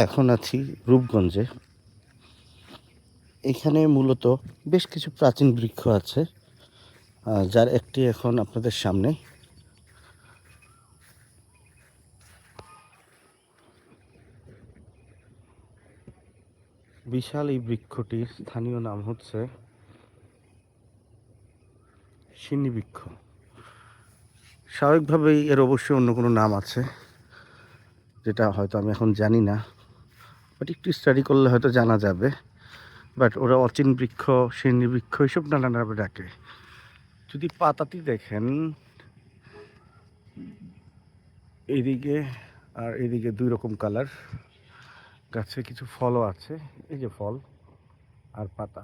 এখন আছি রূপগঞ্জে। এখানে মূলত বেশ কিছু প্রাচীন বৃক্ষ আছে, যার একটি এখন আপনাদের সামনে। বিশাল এই বৃক্ষটির স্থানীয় নাম হচ্ছে সিন্নি বৃক্ষ। স্বাভাবিকভাবেই এর অবশ্যই অন্য কোনো নাম আছে, যেটা হয়তো আমি এখন জানি না, বাট একটু স্টাডি করলে হয়তো জানা যাবে। বাট ওরা অচিন বৃক্ষ, সিন্নি বৃক্ষ এইসব নানা নামে ডাকে। যদি পাতাটি দেখেন, এইদিকে আর এইদিকে দুই রকম কালার। গাছে কিছু ফলও আছে, এই যে ফল আর পাতা।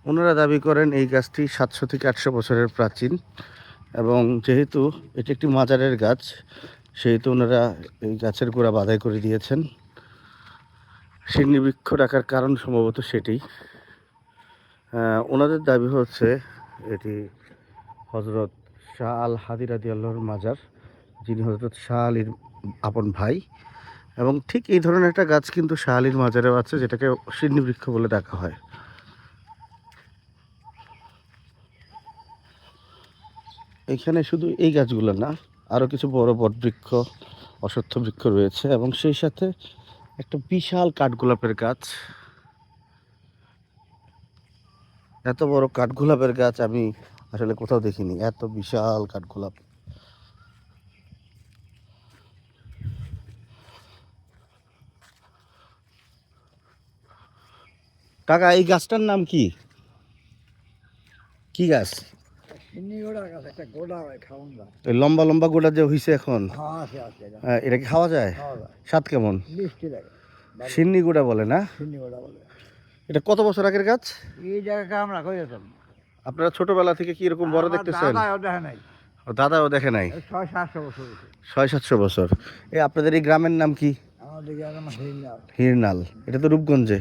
ওনারা দাবি করেন এই গাছটি 700 থেকে 800 বছরের প্রাচীন, এবং যেহেতু এটি একটি মাজারের গাছ, সেহেতু ওনারা এই গাছের গোড়া বাধাই করে দিয়েছেন। সিন্নি বৃক্ষ ডাকার কারণ সম্ভবত সেটি। ওনাদের দাবি হচ্ছে এটি হজরত শাহ আল হাদি রাদিয়াল্লাহুর মাজার, যিনি হজরত শাহ আলীর আপন ভাই। এবং ঠিক এই ধরনের একটা গাছ কিন্তু শাহ আলীর মাজারেও আছে, যেটাকে সিন্নি বৃক্ষ বলে ডাকা হয়। এখানে শুধু এই গাছগুলো না, আরও কিছু বড় বটবৃক্ষ, অশ্বত্থ বৃক্ষ রয়েছে, এবং সেই সাথে একটা বিশাল কাঠগোলাপের গাছ। এত বড় কাঠগোলাপের গাছ আমি আসলে কোথাও দেখিনি, এত বিশাল কাঠগোলাপ। কাকা, এই গাছটার নাম কি? কি গাছ? এই লম্বা লম্বা গোড়া যে হইছে এখন, এটা কি খাওয়া যায়? স্বাদ কেমন? সিন্নি গোড়া বলে না? এটা কত বছর আগের গাছ? আপনারা ছোটবেলা থেকে কি এরকম বড় দেখতেছেন? দাদাও দেখে নাই? 600-700 বছর। এই আপনাদের এই গ্রামের নাম কি? হিরনাল। এটা তো রূপগঞ্জে।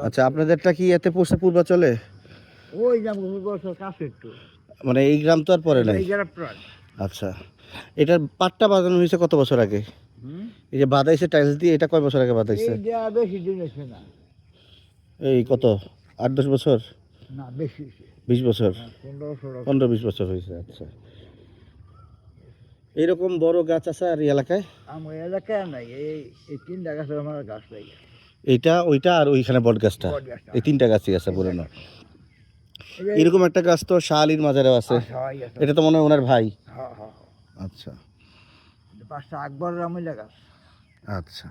আচ্ছা, আপনাদেরটা কি এতে পড়ছে পূর্বাচলে? মানে এই গ্রাম তো আর পরে নাই। আচ্ছা, এটার পাটটা বাঁধানো হয়েছে কত বছর আগে? এই যে বাঁধাইছে টাইলস দিয়ে, এটা কয় বছর আগে বাঁধাইছে? এই কত, 8-10 বছর? না, বেশি, 20 বছর, 15-20 বছর হয়েছে। আচ্ছা, এইরকম বড় গাছ আছে আর এই এলাকায়? আমার এলাকায় নাই, এই 3টা গাছের আমার গাছ নাই। এইটা, ওইটা আর ওইখানে বট গাছটা, এই 3টা গাছই আছে বলে না? এরকম একটা গাছ তো শাহ আলীর মাজারেও আছে, এটা তো মনে হয় ওনার ভাই। আচ্ছা, 5টা আকবরের আমলের গাছ। আচ্ছা,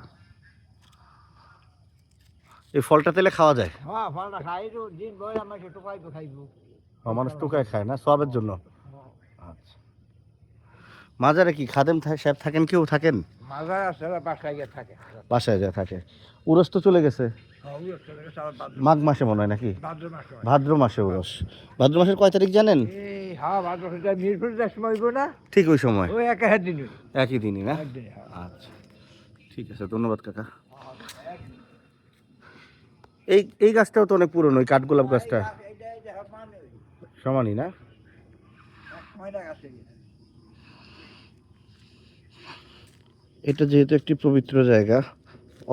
এই ফলটা তেলে খাওয়া যায়? হ্যাঁ, ফলটা খাই তো, দিন ভর আমরা টোকাই তো খাইব। মানুষ টোকায় খায় না, সবের জন্য? আচ্ছা, মাজারে কি খাদেম সাহেব থাকেন? কেউ থাকেন? মাজারে আছে, বাসায় গিয়ে থাকে। বাসায় যা থাকে। উরস তো চলে গেছে, মাঘ মাসে মনে হয় নাকি? ভাদ্র মাসে উরস। ভাদ্র মাসের কয় তারিখ জানেন? ঠিক ওই সময়, একই দিনই না? আচ্ছা, ঠিক আছে, ধন্যবাদ কাকা। এই গাছটাও তো অনেক পুরনো, ওই কাঠগোলাপ গাছটা সমানই না? এটা যেহেতু একটি পবিত্র জায়গা,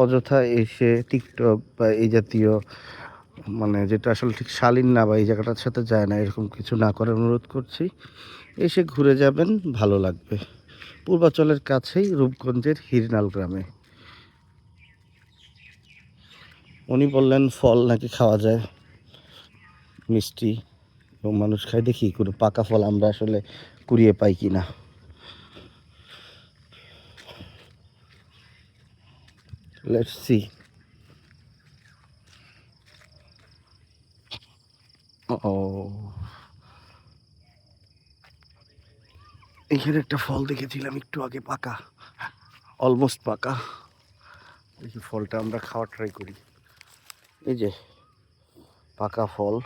অযথা এসে টিকটক বা এই জাতীয়, মানে যেটা আসলে ঠিক শালীন না বা এই জায়গাটার সাথে যায় না, এরকম কিছু না করার অনুরোধ করছি। এসে ঘুরে যাবেন, ভালো লাগবে। পূর্বাচলের কাছেই রূপগঞ্জের হিরনাল গ্রামে। উনি বললেন ফল নাকি খাওয়া যায়, মিষ্টি, এবং মানুষ খায়। দেখি কোনো পাকা ফল আমরা আসলে কুড়িয়ে পাই কি না। Let's see. ও, এখানে একটা ফল দেখেছিলাম একটু আগে, পাকা, অলমোস্ট পাকা। দেখি ফলটা আমরা খাওয়া ট্রাই করি। এই যে পাকা ফল,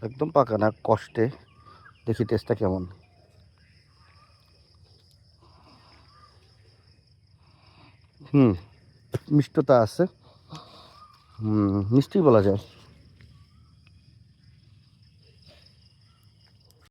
একদম পাকা না, কষ্টে। দেখি টেস্টটা কেমন। মিষ্টতা আছে, মিষ্টি বলা যায়।